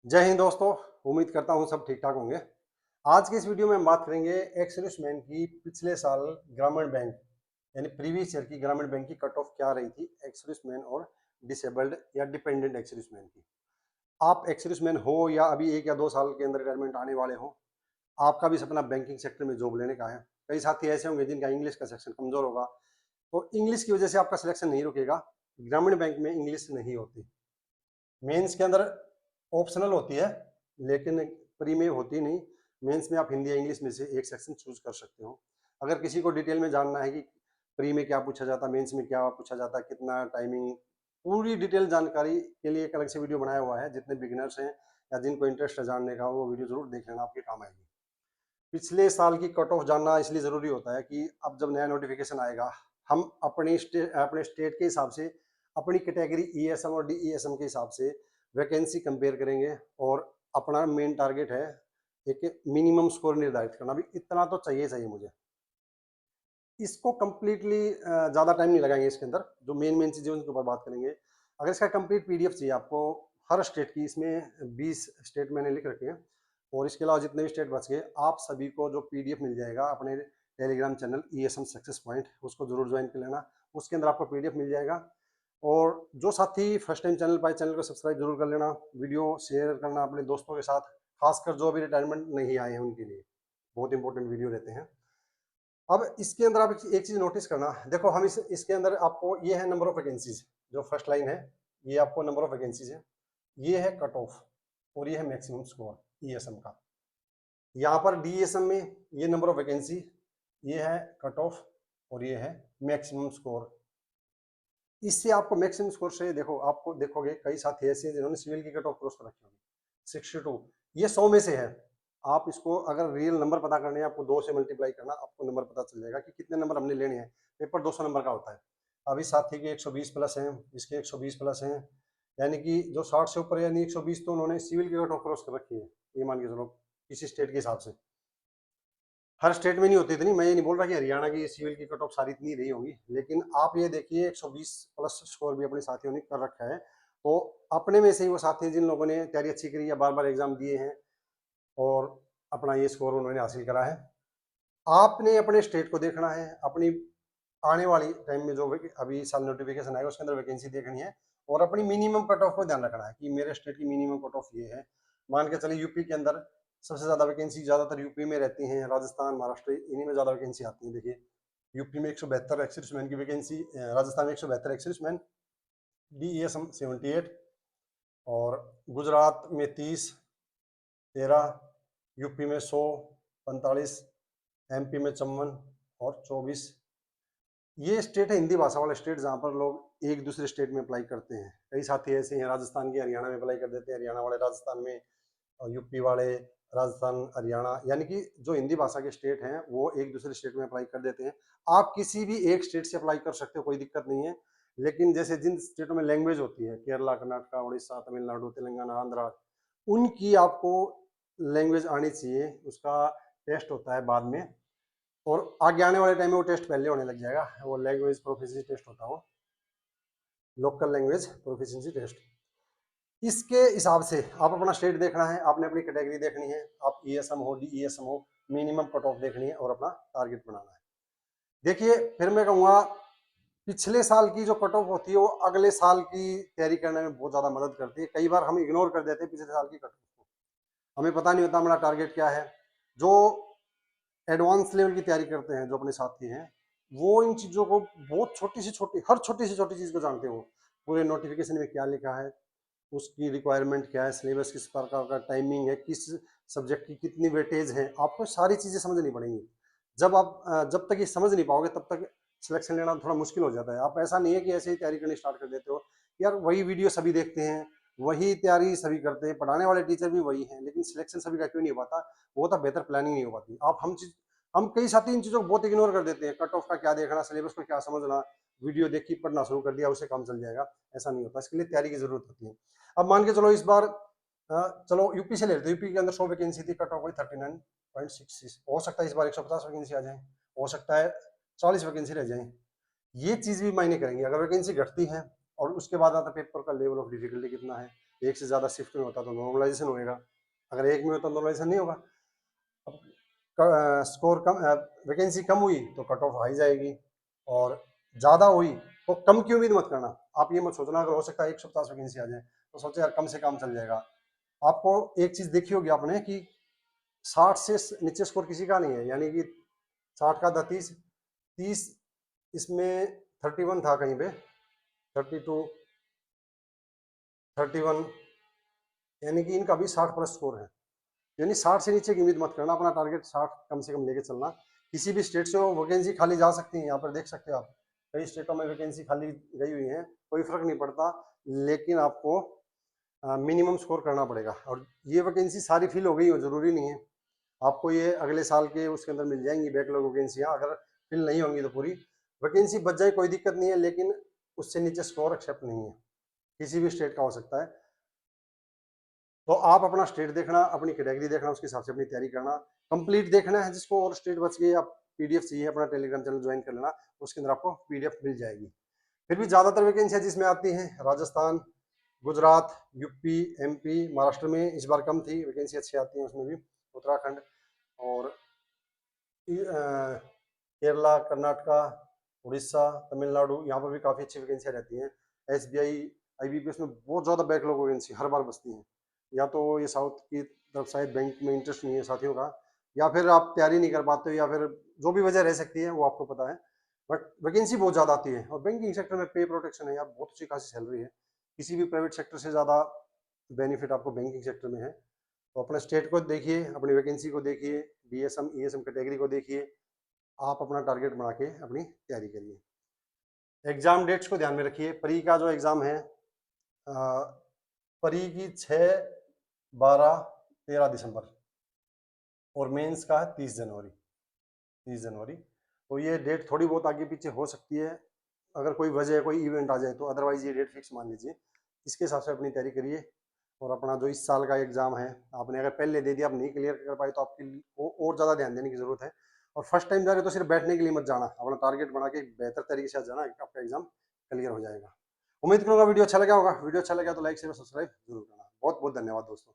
जय हिंद दोस्तों। उम्मीद करता हूँ सब ठीक ठाक होंगे। आज की इस वीडियो में हम बात करेंगे एक्स सर्विसमैन की पिछले साल ग्रामीण बैंक यानी प्रीवियस ईयर की ग्रामीण बैंक की कट ऑफ क्या रही थी एक्स सर्विसमैन और डिसेबल्ड या डिपेंडेंट एक्स सर्विसमैन की। आप एक्स सर्विसमैन हो या अभी 1 या 2 साल के अंदर रिटायरमेंट आने वाले हो, आपका भी सपना बैंकिंग सेक्टर में जॉब लेने का है। कई साथी ऐसे होंगे जिनका इंग्लिश का सेक्शन कमजोर होगा, तो इंग्लिश की वजह से आपका सिलेक्शन नहीं रुकेगा। ग्रामीण बैंक में इंग्लिश नहीं होती, मेंस के अंदर ऑप्शनल होती है लेकिन प्री में होती नहीं। मेंस में आप हिंदी या इंग्लिश में से एक सेक्शन चूज कर सकते हो। अगर किसी को डिटेल में जानना है कि प्री में क्या पूछा जाता है, मेंस में क्या पूछा जाता है, कितना टाइमिंग, पूरी डिटेल जानकारी के लिए एक अलग से वीडियो बनाया हुआ है। जितने बिगिनर्स हैं या जिनको इंटरेस्ट है जानने का, वो वीडियो जरूर देख लेना, आपके काम आएगी। पिछले साल की कट ऑफ जानना इसलिए ज़रूरी होता है कि अब जब नया नोटिफिकेशन आएगा, हम अपने स्टेट के हिसाब से, अपनी कैटेगरी ईएसएम और डीईएसएम के हिसाब से वैकेंसी कंपेयर करेंगे। और अपना मेन टारगेट है एक मिनिमम स्कोर निर्धारित करना, भी इतना तो चाहिए चाहिए मुझे। इसको कम्प्लीटली ज़्यादा टाइम नहीं लगाएंगे इसके अंदर, जो मेन मेन चीज़ें उनके ऊपर बात करेंगे। अगर इसका कंप्लीट पीडीएफ चाहिए आपको हर स्टेट की, इसमें 20 स्टेट मैंने लिख रखे हैं, और इसके अलावा जितने भी स्टेट बच गए, आप सभी को जो पीडीएफ मिल जाएगा अपने Telegram channel ESM success point, उसको जरूर ज्वाइन कर लेना। उसके अंदर आपको पीडीएफ मिल जाएगा। और जो साथी फर्स्ट टाइम चैनल पर, चैनल को सब्सक्राइब जरूर कर लेना, वीडियो शेयर करना अपने दोस्तों के साथ, खासकर जो अभी रिटायरमेंट नहीं आए हैं उनके लिए बहुत इंपॉर्टेंट वीडियो रहते हैं। अब इसके अंदर आप एक चीज नोटिस करना, देखो हम इसके अंदर आपको, ये है नंबर ऑफ वैकेंसीज, जो फर्स्ट लाइन है ये आपको नंबर ऑफ वैकेंसीज है, ये है कट ऑफ, और ये है मैक्सिमम स्कोर ईएसएम का। यहाँ पर डीएसएम में ये नंबर ऑफ वैकेंसी, ये है कट ऑफ, और ये है मैक्सिमम स्कोर। इससे आपको मैक्सिमम स्कोर से देखो, आपको देखोगे कई साथी ऐसे हैं जिन्होंने सिविल की कट ऑफ क्रॉस कर रखी होगी 62, ये 100 में से है। आप इसको अगर रियल नंबर पता करने हैं, आपको 2 से मल्टीप्लाई करना, आपको नंबर पता चल जाएगा कि कितने नंबर हमने लेने हैं। पेपर 200 नंबर का होता है। अभी साथी के 120 प्लस हैं, इसके 120 प्लस हैं, यानी कि जो 60 से ऊपर यानी 120, तो उन्होंने सिविल की कट ऑफ क्रॉस कर रखी है। ये मान के चलो किसी स्टेट के हिसाब से, हर स्टेट में नहीं होती इतनी, मैं ये नहीं बोल रहा कि हरियाणा की सिविल की कट ऑफ सारी इतनी रही होंगी, लेकिन आप ये देखिए 120 प्लस स्कोर भी अपने साथियों ने कर रखा है। तो अपने में से ही वो साथी जिन लोगों ने तैयारी अच्छी करी या बार बार एग्जाम दिए हैं और अपना ये स्कोर उन्होंने हासिल करा है, आपने अपने स्टेट को देखना है। अपनी आने वाली टाइम में जो अभी साल नोटिफिकेशन आएगा उसके अंदर वैकेंसी देखनी है, और अपनी मिनिमम कट ऑफ को ध्यान रखना है कि मेरे स्टेट की मिनिमम कट ऑफ ये है। मान के चलिए यूपी के अंदर सबसे ज्यादा वैकेंसी ज्यादातर यूपी में रहती हैं, राजस्थान महाराष्ट्र इन्हीं में ज्यादा वैकेंसी आती है। देखिए यूपी में 172 एक्सर्विसमैन की वैकेंसी, राजस्थान में 172 एक्सर्विसमैन, डीईएसएम 78, और गुजरात में 30, 13, यूपी में 100, 45, एमपी में 54 और 24। ये स्टेट है हिंदी भाषा वाले स्टेट, जहाँ पर लोग एक दूसरे स्टेट में अप्लाई करते हैं। कई साथी ऐसे हैं राजस्थान के हरियाणा में अप्लाई कर देते हैं, हरियाणा वाले राजस्थान में, और यूपी वाले राजस्थान हरियाणा, यानी कि जो हिंदी भाषा के स्टेट हैं वो एक दूसरे स्टेट में अप्लाई कर देते हैं। आप किसी भी एक स्टेट से अप्लाई कर सकते हो, कोई दिक्कत नहीं है। लेकिन जैसे जिन स्टेटों में लैंग्वेज होती है, केरला, कर्नाटका, उड़ीसा, तमिलनाडु, तेलंगाना, आंध्रा, उनकी आपको लैंग्वेज आनी चाहिए। उसका टेस्ट होता है बाद में, और आगे आने वाले टाइम में वो टेस्ट पहले होने लग जाएगा। वो लैंग्वेज प्रोफिशिएंसी टेस्ट होता है, वो लोकल लैंग्वेज प्रोफिशिएंसी टेस्ट। इसके हिसाब से आप अपना स्टेट देखना है, आपने अपनी कैटेगरी देखनी है, आप ईएसएम हो डीईएसएम हो, मिनिमम कट ऑफ देखनी है और अपना टारगेट बनाना है। देखिए फिर मैं कहूँगा, पिछले साल की जो कट ऑफ होती है वो अगले साल की तैयारी करने में बहुत ज़्यादा मदद करती है। कई बार हम इग्नोर कर देते हैं पिछले साल की कट ऑफ को, हमें पता नहीं होता हमारा टारगेट क्या है। जो एडवांस लेवल की तैयारी करते हैं, जो अपने साथी हैं, वो इन चीज़ों को बहुत छोटी से छोटी, हर छोटी से छोटी चीज़ को जानते हो। पूरे नोटिफिकेशन में क्या लिखा है, उसकी रिक्वायरमेंट क्या है, सिलेबस किस प्रकार का, टाइमिंग है, किस सब्जेक्ट की कितनी वेटेज है, आपको सारी चीज़ें समझनी पड़ेंगी। जब तक ये समझ नहीं पाओगे तब तक सिलेक्शन लेना थोड़ा मुश्किल हो जाता है। आप ऐसा नहीं है कि ऐसे ही तैयारी करनी स्टार्ट कर देते हो, यार वही वीडियो सभी देखते हैं, वही तैयारी सभी करते हैं, पढ़ाने वाले टीचर भी वही हैं, लेकिन सिलेक्शन सभी का क्यों नहीं हो पाता? वो तो बेहतर प्लानिंग नहीं हो पाती। आप हम कई साथी इन चीज़ों को बहुत इग्नोर कर देते हैं। कट ऑफ का क्या देखना, सिलेबस को क्या समझना, वीडियो देखी पढ़ना शुरू कर दिया, उससे काम चल जाएगा, ऐसा नहीं होता। इसके लिए तैयारी की जरूरत होती है। अब मान के चलो इस बार, चलो यूपी से ले लेते, यूपी के अंदर 100 वैकेंसी थी, कट ऑफ हुई 39.66। हो सकता है इस बार 150 वैकेंसी आ जाए, हो सकता है 40 वैकेंसी रह जाए। ये चीज भी मायने करेंगे। अगर वैकेंसी घटती है और उसके बाद आता पेपर का लेवल ऑफ डिफिकल्टी कितना है, एक से ज़्यादा शिफ्ट में होता तो नॉर्मलाइजेशन होएगा, अगर एक में होता नॉर्मलाइजेशन नहीं होगा। अब स्कोर कम, वैकेंसी कम हुई तो कट ऑफ हाई जाएगी, और ज़्यादा हुई तो कम की उम्मीद मत करना। आप ये मत सोचना अगर हो सकता है 150 वैकेंसी आ जाए तो सोचे यार कम से काम चल जाएगा। आपको एक चीज़ देखी होगी आपने कि 60 से नीचे स्कोर किसी का नहीं है, यानी कि 60 का था 30, 30 इसमें 31 था कहीं पे, 32, 31, यानी कि इनका भी 60 प्लस स्कोर है। यानी 60 से नीचे की उम्मीद मत करना, अपना टारगेट 60 कम से कम लेके चलना। किसी भी स्टेट से वो वैकेंसी खाली जा सकती है, यहाँ पर देख सकते हो आप कई स्टेटों में वैकेंसी खाली गई हुई है, कोई फर्क नहीं पड़ता, लेकिन आपको मिनिमम स्कोर करना पड़ेगा। और ये वैकेंसी सारी फिल हो गई हो जरूरी नहीं है, आपको ये अगले साल के उसके अंदर मिल जाएंगी बैकलॉग वैकेंसियाँ, अगर फिल नहीं होंगी तो पूरी वैकेंसी बच जाए कोई दिक्कत नहीं है, लेकिन उससे नीचे स्कोर एक्सेप्ट नहीं है, किसी भी स्टेट का हो सकता है। तो आप अपना स्टेट देखना, अपनी कैटेगरी देखना, उसके हिसाब से अपनी तैयारी करना, कंप्लीट देखना है। जिसको और स्टेट बच गई, आप पीडीएफ चाहिए अपना टेलीग्राम चैनल ज्वाइन कर लेना, उसके अंदर आपको पीडीएफ मिल जाएगी। फिर भी ज़्यादातर वैकेंसियाँ जिसमें आती हैं राजस्थान, गुजरात, यूपी, एमपी, महाराष्ट्र में इस बार कम थी, वैकेंसी अच्छी आती है उसमें भी, उत्तराखंड और केरला, कर्नाटका, उड़ीसा, तमिलनाडु, यहाँ पर भी काफ़ी अच्छी वैकेंसियाँ रहती हैं। एसबीआई, आईबीपीएस में बहुत ज़्यादा बैकलॉग वैकेंसी हर बार बचती हैं। या तो ये साउथ की तरफ शायद बैंक में इंटरेस्ट नहीं है साथियों का, या फिर आप तैयारी नहीं कर पाते हो, या फिर जो भी वजह रह सकती है वो आपको पता है, बट वैकेंसी बहुत ज़्यादा आती है। और बैंकिंग सेक्टर में पे प्रोटेक्शन है यार, बहुत अच्छी खासी सैलरी है, किसी भी प्राइवेट सेक्टर से ज़्यादा बेनिफिट आपको बैंकिंग सेक्टर में है। तो अपने स्टेट को देखिए, अपनी वैकेंसी को देखिए, बीएसएम ईएसएम कैटेगरी को देखिए, आप अपना टारगेट बना के अपनी तैयारी करिए। एग्जाम डेट्स को ध्यान में रखिए। प्री का जो एग्ज़ाम है, प्री की 6, 12, 13 दिसंबर, और मेंस का है 30 जनवरी, 30 जनवरी। तो ये डेट थोड़ी बहुत आगे पीछे हो सकती है, अगर कोई वजह कोई इवेंट आ जाए तो, अदरवाइज ये डेट फिक्स मान लीजिए। इसके हिसाब से अपनी तैयारी करिए, और अपना जो इस साल का एग्ज़ाम है, आपने अगर पहले दे दिया, आप नहीं क्लियर कर पाए तो आपके लिए और ज़्यादा ध्यान देने की ज़रूरत है। और फर्स्ट टाइम जा रहे हो तो सिर्फ बैठने के लिए मत जाना, अपना टारगेट बना के बेहतर तरीके से जाना, आपका एग्ज़ाम क्लियर हो जाएगा। उम्मीद करूँगा वीडियो अच्छा लगा होगा। वीडियो अच्छा लगा तो लाइक शेयर सब्सक्राइब जरूर करना। बहुत बहुत धन्यवाद दोस्तों।